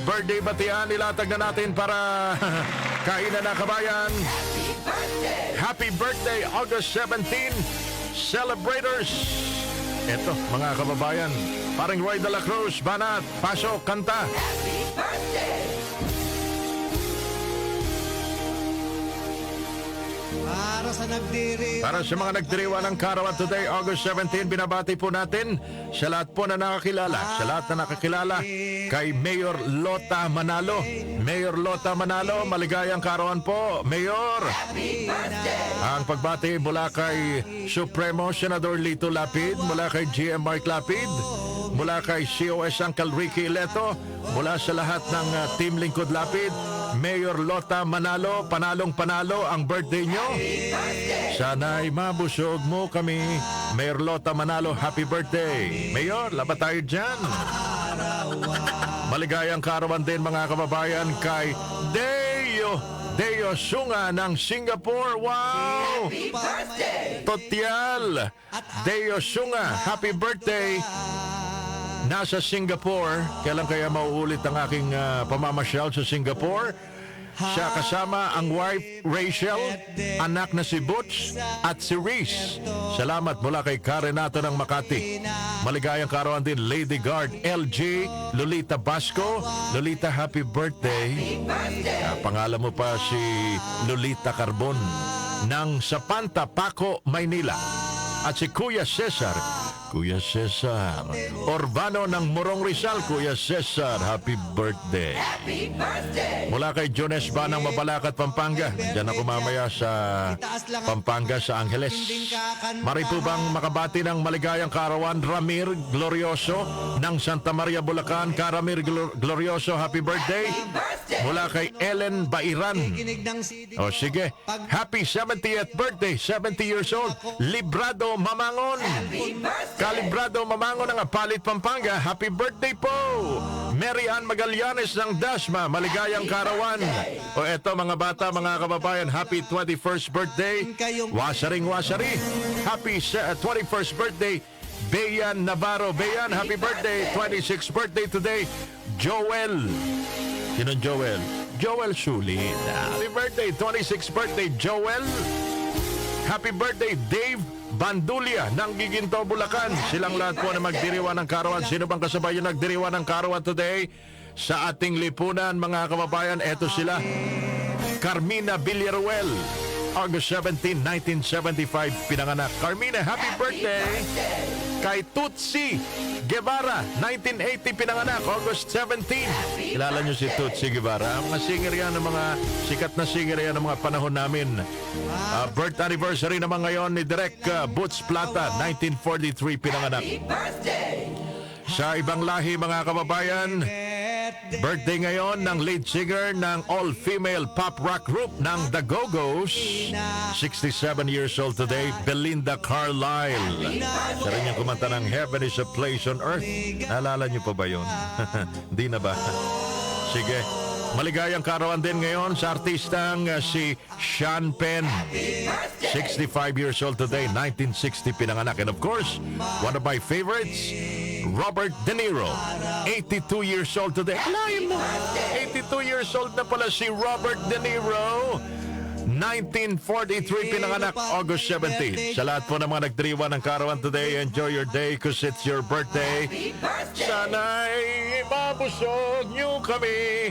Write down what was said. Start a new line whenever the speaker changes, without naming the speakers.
birthday batian nilatag na natin para kainan na kabayan. Happy birthday, August 17, celebrators. Eto, mga kababayan, paring Roy de la Cruz, banat, pasok, kanta. Para sa mga nagdiriwa ng karawan today, August 17, binabati po natin sa lahat po na nakakilala. Sa lahat na nakakilala kay Mayor Lota Manalo. Mayor Lota Manalo, maligayang karawan po, Mayor. Ang pagbati mula kay Supremo Senador Lito Lapid, mula kay GM Mark Lapid, mula kay COS Uncle Ricky Leto, mula sa lahat ng Team Lingkod Lapid, Mayor Lota Manalo, panalong panalo ang birthday nyo. Sana'y mabusog mo kami. Mayor Lota Manalo, happy birthday. Mayor, laban tayo dyan. Maligayang karawan din mga kababayan kay Deo Sunga ng Singapore. Wow! Totial! Deo Sunga, happy birthday. Nasa Singapore, kailan kaya mauulit ang aking pamamasyal sa Singapore? Siya kasama ang wife Rachel, anak na si Butch at si Reese. Salamat mula kay Karenato ng Makati. Maligayang karawan din Lady Guard, LG, Lolita Basco. Lolita, happy birthday. Pangalan mo pa si Lolita Carbon ng Sapanta, Paco, Maynila. At si Kuya Cesar Urbano ng Morong Rizal. Kuya Cesar, happy birthday. Mula kay Jones ba ng Mabalacat, Pampanga. Diyan ako mamaya sa Pampanga, sa Angeles. Mari po bang makabati ng maligayang karawan Ramir Glorioso ng Santa Maria, Bulacan. Karamir Glorioso, happy birthday. Mula kay Ellen Bairan. O sige, happy 70th birthday, 70 years old, Librado Mamangon. Kalibrado Mamangon ng Apalit, Pampanga. Happy birthday po! Mary Ann Magallanes ng Dasma. Maligayang karawan. O eto mga bata, mga kababayan, happy 21st birthday. Wasaring-wasari. Happy 21st birthday, Bayan Navarro. Bayan, happy birthday. 26th birthday today, Joel. Sinong Joel? Joel Sulit. Happy birthday, 26th birthday, Joel. Happy birthday, Dave Bandulia ng Giginto, Bulacan. Silang lahat po na magdiriwa ng karawan. Sino bang kasabay yung nagdiriwa ng karawan today sa ating lipunan, mga kababayan? Eto sila. Carmina Villaruel, August 17, 1975 pinanganak. Carmina, happy birthday. Kay Tutsi Guevara, 1980 pinanganak, August 17. Kilala nyo si Tutsi Guevara? Mga singer yan, mga sikat na singer yan ng mga panahon namin. Birth anniversary naman ngayon ni Direk Boots Plata, 1943 pinanganak. Sa ibang lahi, mga kababayan, birthday ngayon ng lead singer ng all-female pop rock group ng The Go-Go's. 67 years old today, Belinda Carlisle. Siya rin yung kumanta ng Heaven is a Place on Earth. Naalala niyo pa ba yun? Hindi na ba? Sige. Maligayang karawan din ngayon sa artistang si Sean Penn. 65 years old today, 1960 pinanganak. And of course, one of my favorites, Robert De Niro, 82 years old today. Alayin mo, 82 years old na pala si Robert De Niro. 1943 pinanganak, August 17. Sa lahat po ng mga nagdiriwa ng karawan today, enjoy your day because it's your birthday. Sana'y mabusog niyo kami.